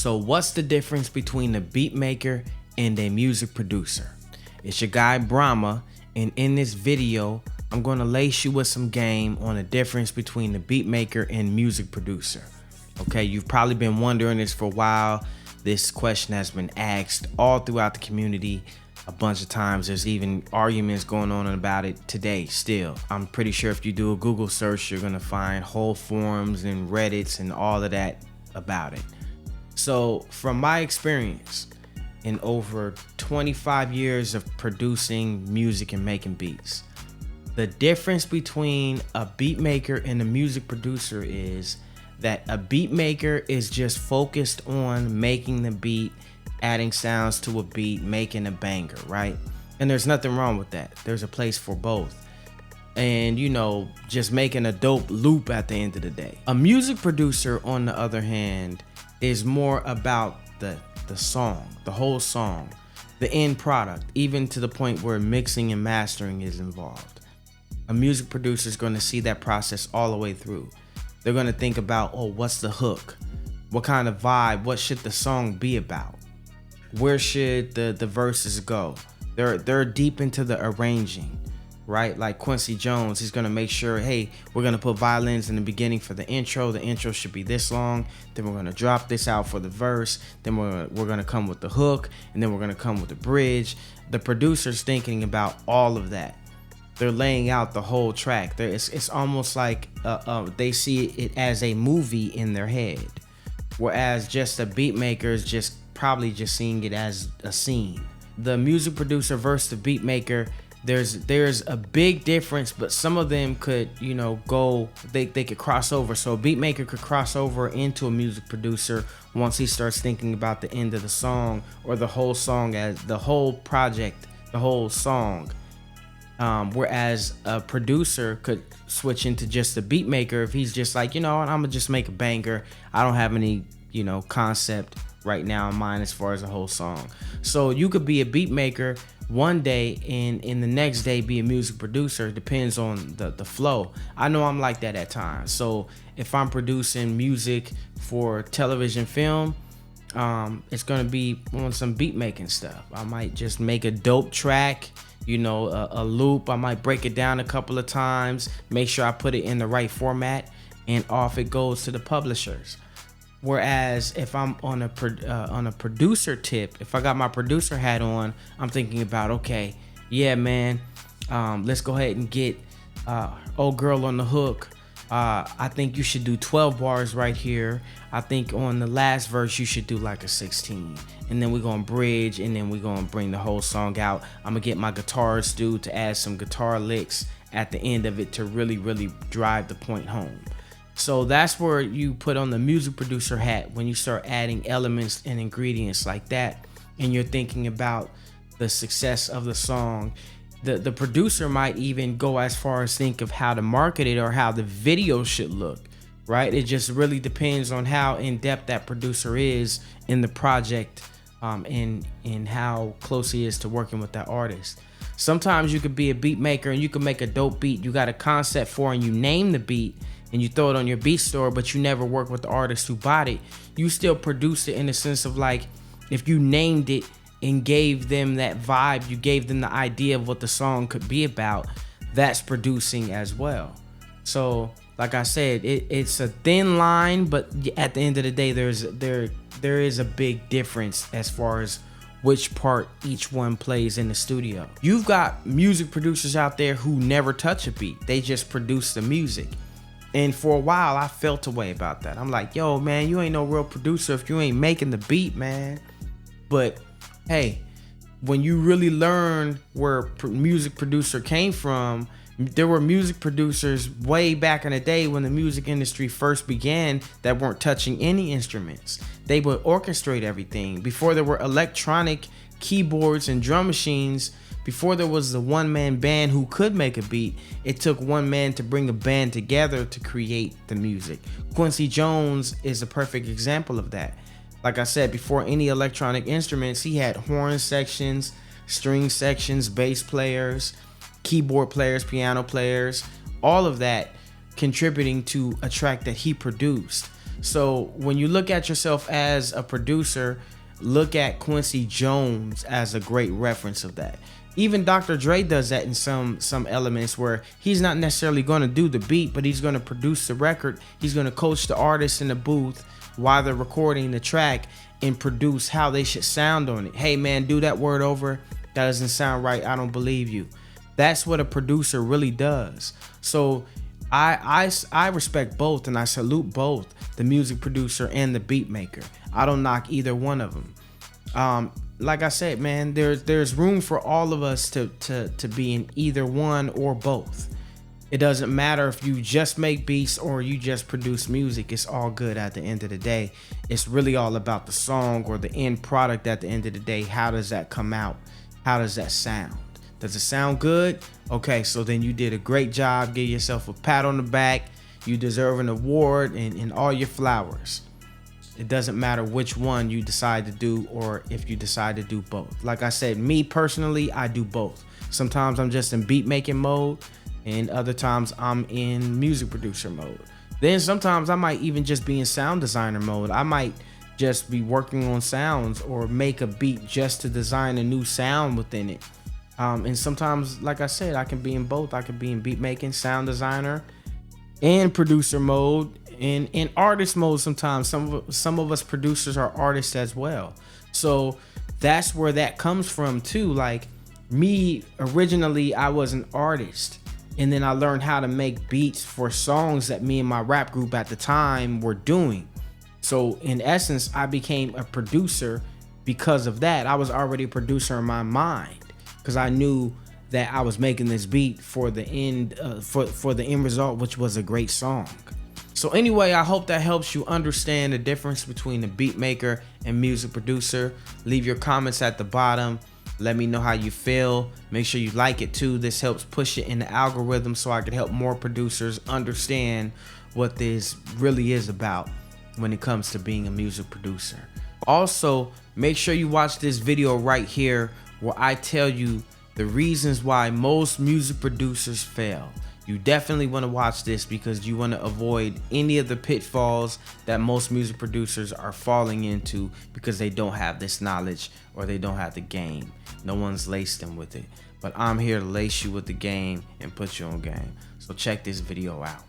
So what's the difference between a beat maker and a music producer? It's your guy Brahma, and in this video, I'm going to lace you with some game on the difference between the beat maker and music producer. Okay, you've probably been wondering this for a while. This question has been asked all throughout the community a bunch of times. There's even arguments going on about it today still. I'm pretty sure if you do a Google search, you're gonna find whole forums and Reddits and all of that about it. So from my experience in over 25 years of producing music and making beats, the difference between a beat maker and a music producer is that a beat maker is just focused on making the beat, adding sounds to a beat, making a banger, right? And there's nothing wrong with that. There's a place for both. And just making a dope loop at the end of the day. A music producer, on the other hand, is more about the song, the whole song, the end product, even to the point where mixing and mastering is involved. A music producer is going to see that process all the way through. They're going to think about, oh, what's the hook? What kind of vibe? What should the song be about? Where should the verses go? They're deep into the arranging, right? Like Quincy Jones, he's gonna make sure, hey, we're gonna put violins in the beginning for the intro. The intro should be this long. Then we're gonna drop this out for the verse. Then we're gonna come with the hook, and then we're gonna come with the bridge. The producer's thinking about all of that. They're laying out the whole track. It's almost like they see it as a movie in their head, whereas just a beat maker is just probably just seeing it as a scene. The music producer versus the beat maker, there's a big difference, but some of them could they could cross over. So a beat maker could cross over into a music producer once he starts thinking about the end of the song or the whole song as the whole project, the whole song. Whereas a producer could switch into just a beat maker if he's just like, I'm gonna just make a banger. I don't have any concept right now in mind as far as a whole song. So you could be a beat maker one day and in the next day be a music producer. It depends on the flow. I know I'm like that at times. So if I'm producing music for television, film, it's gonna be on some beat making stuff. I might just make a dope track, a loop. I might break it down a couple of times, make sure I put it in the right format, and off it goes to the publishers. Whereas if I'm on a producer tip, if I got my producer hat on, I'm thinking about, okay, yeah, man, let's go ahead and get old girl on the hook. I think you should do 12 bars right here. I think on the last verse you should do like a 16, and then we're gonna bridge, and then we're gonna bring the whole song out. I'm gonna get my guitarist dude to add some guitar licks at the end of it to really drive the point home. So that's where you put on the music producer hat when you start adding elements and ingredients like that, and you're thinking about the success of the song. The producer might even go as far as think of how to market it or how the video should look, right? It just really depends on how in-depth that producer is in the project, and how close he is to working with that artist. Sometimes you could be a beat maker and you can make a dope beat. You got a concept for and you name the beat and you throw it on your beat store, but you never work with the artist who bought it. You still produce it in the sense of like, if you named it and gave them that vibe, you gave them the idea of what the song could be about, that's producing as well. So like I said, it's a thin line, but at the end of the day, there is a big difference as far as which part each one plays in the studio. You've got music producers out there who never touch a beat. They just produce the music. And for a while, I felt a way about that. I'm like, yo, man, you ain't no real producer if you ain't making the beat, man. But hey, when you really learn where music producer came from, there were music producers way back in the day when the music industry first began that weren't touching any instruments. They would orchestrate everything. Before there were electronic keyboards and drum machines, before there was the one-man band who could make a beat, it took one man to bring a band together to create the music. Quincy Jones is a perfect example of that. Like I said, before any electronic instruments, he had horn sections, string sections, bass players, keyboard players, piano players, all of that contributing to a track that he produced. So when you look at yourself as a producer, look at Quincy Jones as a great reference of that. Even Dr. Dre does that in some elements, where he's not necessarily going to do the beat, but he's going to produce the record. He's going to coach the artists in the booth while they're recording the track and produce how they should sound on it. Hey man, do that word over. That doesn't sound right. I don't believe you. That's what a producer really does. So I respect both, and I salute both the music producer and the beat maker. I don't knock either one of them. Like I said, man, there's room for all of us to be in either one or both. It doesn't matter if you just make beats or you just produce music. It's all good at the end of the day. It's really all about the song or the end product at the end of the day. How does that come out? How does that sound? Does it sound good? Okay, so then you did a great job. Give yourself a pat on the back. You deserve an award and all your flowers. It doesn't matter which one you decide to do, or if you decide to do both. Like I said, me personally, I do both. Sometimes I'm just in beat making mode, and other times I'm in music producer mode. Then sometimes I might even just be in sound designer mode. I might just be working on sounds or make a beat just to design a new sound within it. And sometimes, like I said, I can be in both. I can be in beat making, sound designer, and producer mode. In artist mode sometimes. Some of us producers are artists as well. So that's where that comes from too. Like me, originally I was an artist, and then I learned how to make beats for songs that me and my rap group at the time were doing. So in essence, I became a producer because of that. I was already a producer in my mind, because I knew that I was making this beat for the end for the end result, which was a great song. So anyway, I hope that helps you understand the difference between the beat maker and music producer. Leave your comments at the bottom. Let me know how you feel. Make sure you like it too. This helps push it in the algorithm so I can help more producers understand what this really is about when it comes to being a music producer. Also, make sure you watch this video right here where I tell you the reasons why most music producers fail. You definitely want to watch this because you want to avoid any of the pitfalls that most music producers are falling into because they don't have this knowledge or they don't have the game. No one's laced them with it. But I'm here to lace you with the game and put you on game. So check this video out.